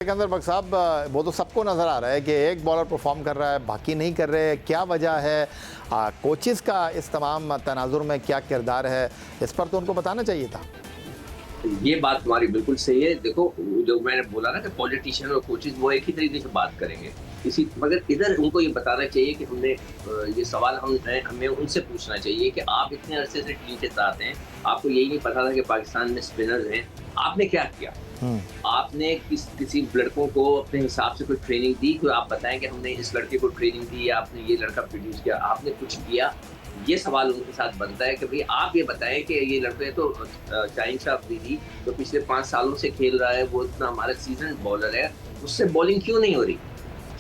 सिकंदर बख्श साहब, वो तो सबको नज़र आ रहा है कि एक बॉलर परफॉर्म कर रहा है, बाकी नहीं कर रहे। क्या वजह है? कोचेस का इस तमाम तनाजुर में क्या किरदार है? इस पर तो उनको बताना चाहिए था। ये बात तुम्हारी बिल्कुल सही है। देखो, जो मैंने बोला ना कि पॉलिटिशियन और कोचेज वो एक ही तरीके से बात करेंगे, इसी मगर इधर उनको ये बताना चाहिए कि हमने ये सवाल हमें उनसे पूछना चाहिए कि आप इतने अरसे से टीम के साथ हैं, आपको यही नहीं पता था कि पाकिस्तान में स्पिनर्स हैं, आपने क्या किया? आपने किसी लड़कों को अपने हिसाब से कोई ट्रेनिंग दी? तो आप बताएं कि हमने इस लड़के को ट्रेनिंग दी या आपने ये लड़का प्रोड्यूस किया, आपने कुछ किया? ये सवाल उनके साथ बनता है कि भाई आप ये बताएं कि ये लड़के तो शाहीन शाह अफरीदी तो पिछले 5 सालों से खेल रहा है, वो इतना हमारा सीजन बॉलर है, उससे बॉलिंग क्यों नहीं हो रही?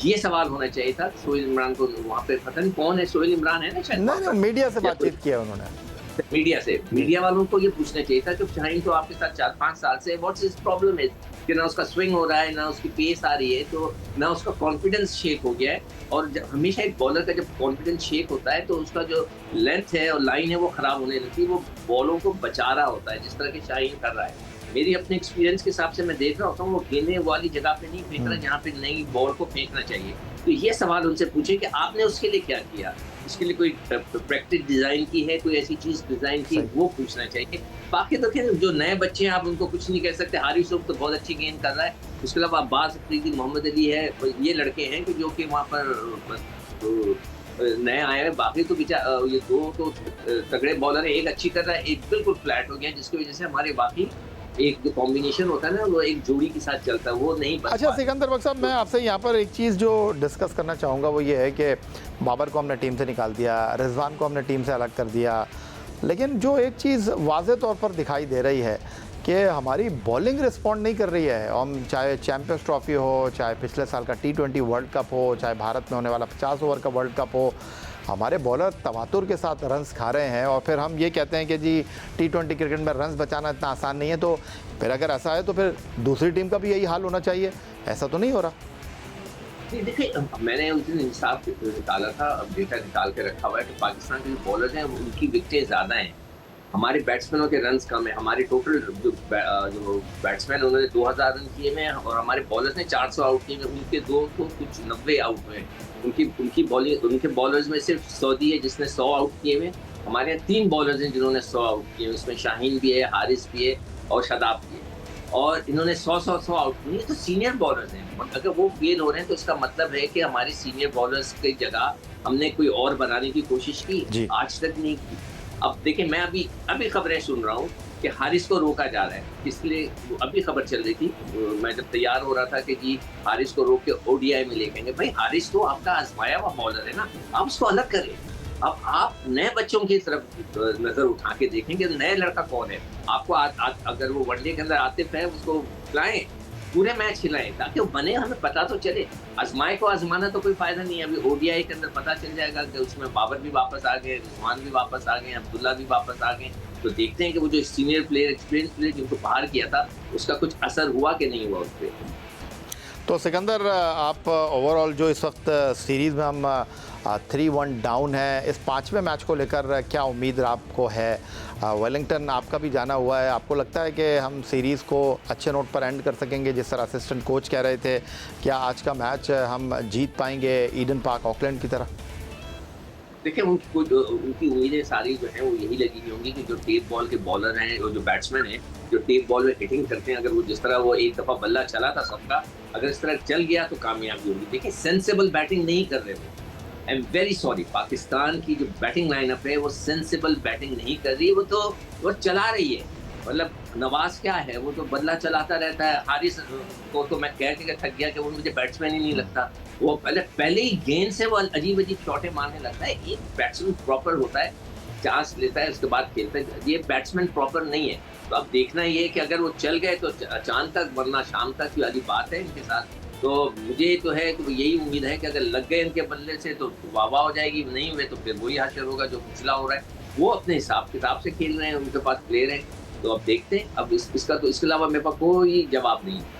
ये सवाल होना चाहिए था सोहेल इमरान को। वहाँ पे पता नहीं कौन है, सोहेल इमरान है ना शायद, नहीं, मीडिया से बातचीत किया उन्होंने। मीडिया वालों को ये पूछना चाहिए था कि शाहीन तो आपके साथ 4-5 साल से, व्हाट्स हिज प्रॉब्लम है कि ना उसका स्विंग हो रहा है, ना उसकी पेस आ रही है, तो ना उसका कॉन्फिडेंस शेक हो गया है। और हमेशा एक बॉलर का जब कॉन्फिडेंस शेक होता है तो उसका जो लेंथ है और लाइन है वो खराब होने लगती है, वो बॉलों को बचा रहा होता है, जिस तरह की शाहीन कर रहा है। मेरी अपने एक्सपीरियंस के हिसाब से मैं देख रहा होता हूँ, वो गेंदे वाली जगह पे नहीं फेंक रहा जहाँ पे नई बॉल को फेंकना चाहिए। तो ये सवाल उनसे पूछे कि आपने उसके लिए क्या किया? उसके लिए कोई प्रैक्टिस डिजाइन की है, कोई ऐसी चीज डिजाइन की, वो पूछना चाहिए। बाकी तो फिर जो नए बच्चे हैं आप उनको कुछ नहीं कह सकते। हारिस तो बहुत अच्छी गेंद कर रहा है, उसके अलावा अब्बास अफरीदी, मोहम्मद अली है, ये लड़के हैं कि जो कि वहाँ पर नए आए हैं। बाकी तो ये दो तो तगड़े बॉलर है, एक अच्छी कर रहा है, एक बिल्कुल फ्लैट हो गया, जिसकी वजह से हमारे बाकी एक जो कॉम्बिनेशन होता है ना, वो एक जोड़ी के साथ चलता है, वो नहीं बन अच्छा पा रहा। सिकंदर बख्श साहब, मैं आपसे यहाँ पर एक चीज़ जो डिस्कस करना चाहूँगा वो ये है कि बाबर को हमने टीम से निकाल दिया, रिजवान को हमने टीम से अलग कर दिया, लेकिन जो एक चीज़ वाज़े तौर पर दिखाई दे रही है कि हमारी बॉलिंग रिस्पॉन्ड नहीं कर रही है। हम चाहे चैम्पियंस ट्रॉफी हो, चाहे पिछले साल का T20 वर्ल्ड कप हो, चाहे भारत में होने वाला 50 ओवर का वर्ल्ड कप हो, हमारे बॉलर तवातुर के साथ रन्स खा रहे हैं। और फिर हम ये कहते हैं कि जी T20 क्रिकेट में रन्स बचाना इतना आसान नहीं है। तो फिर अगर ऐसा है तो फिर दूसरी टीम का भी यही हाल होना चाहिए। ऐसा तो नहीं हो रहा। नहीं, देखिए, मैंने उस दिन इंसाफ निकाला था, अब डेटा निकाल के रखा हुआ है कि पाकिस्तान के जो बॉलर्स हैं उनकी विकेटें ज़्यादा हैं, हमारे बैट्समैनों के रन्स कम है। हमारे टोटल जो बैट्समैन उन्होंने 2000 रन किए हैं और हमारे बॉलर्स ने 400 आउट किए हैं, उनके दो तो कुछ 90 आउट हुए हैं। उनकी बॉलिंग, उनके बॉलर्स में सिर्फ सऊदी है जिसने 100 आउट किए हुए। हमारे यहाँ 3 बॉलर्स हैं जिन्होंने 100 आउट किए हैं, उसमें शाहीन भी है, हारिस भी है और शादाब भी है, और इन्होंने 100 आउट किए। तो सीनियर बॉलर्स हैं, और अगर वो फेल हो रहे हैं तो इसका मतलब है कि हमारे सीनियर बॉलर्स की जगह हमने कोई और बनाने की कोशिश की, आज तक नहीं की। अब देखिए, मैं अभी खबरें सुन रहा हूँ कि हारिस को रोका जा रहा है, इसलिए अभी खबर चल रही थी, मैं जब तैयार हो रहा था कि जी हारिस को रोक के ओडीआई में लेकेंगे। भाई, हारिस तो आपका आजमाया हुआ बॉलर है ना, आप उसको अलग करें। अब आप नए बच्चों की तरफ नजर उठा के देखेंगे, नए लड़का कौन है आपको। अगर वो वनडे के अंदर आतिफ है, उसको खिलाएं, पूरे मैच खिलाएं, ताकि वो बने, हमें पता तो चले। आजमाए को आजमाना तो कोई फायदा नहीं है। अभी ओडीआई के अंदर पता चल जाएगा कि उसमें बाबर भी वापस आ गए, रिजवान भी वापस आ गए, अब्दुल्ला भी वापस आ गए, तो देखते हैं कि वो जो सीनियर प्लेयर, एक्सपीरियंस प्लेयर जिनको बाहर किया था, उसका कुछ असर हुआ कि नहीं हुआ उस पर। तो सिकंदर, आप ओवरऑल जो इस वक्त सीरीज़ में हम 3-1 डाउन है, इस 5वें मैच को लेकर क्या उम्मीद आपको है? वेलिंगटन आपका भी जाना हुआ है, आपको लगता है कि हम सीरीज़ को अच्छे नोट पर एंड कर सकेंगे? जिस तरह असिस्टेंट कोच कह रहे थे, क्या आज का मैच हम जीत पाएंगे ईडन पार्क ऑकलैंड की तरह? देखिए, उनकी उम्मीदें सारी जो हैं वो यही लगी हुई होंगी कि जो टेप बॉल के बॉलर हैं और जो बैट्समैन हैं, जो टेप बॉल में हिटिंग करते हैं, अगर वो जिस तरह वो एक दफ़ा बल्ला चला था सबका, अगर इस तरह चल गया तो कामयाबी होगी। देखिए, सेंसिबल बैटिंग नहीं कर रहे वो। I am very sorry, Pakistan की जो बैटिंग लाइनअप है वो सेंसिबल बैटिंग नहीं कर रही, वो चला रही है। मतलब नवाज क्या है, वो तो बल्ला चलाता रहता है। हारिस को तो मैं कह के थक गया कि वो मुझे बैट्समैन ही नहीं लगता। वो पहले ही गेंद से वो अजीब-अजीब शॉटें मारने लगता है। एक बैट्समैन प्रॉपर होता है, चांस लेता है, उसके बाद खेलता है। ये बैट्समैन प्रॉपर नहीं है। तो अब देखना ये है कि अगर वो चल गए तो चाँद तक, वरना शाम तक की वाली बात है इनके साथ। तो मुझे तो है कि यही उम्मीद है कि अगर लग गए इनके बल्ले से तो वाह-वाह हो जाएगी, नहीं हुए तो फिर वही हासिल होगा जो पिछला हो रहा है। वो अपने हिसाब-किताब से खेल रहे हैं, उनके पास प्लेयर हैं, तो अब देखते हैं। अब इसका तो इसके अलावा मेरे पास कोई जवाब नहीं है।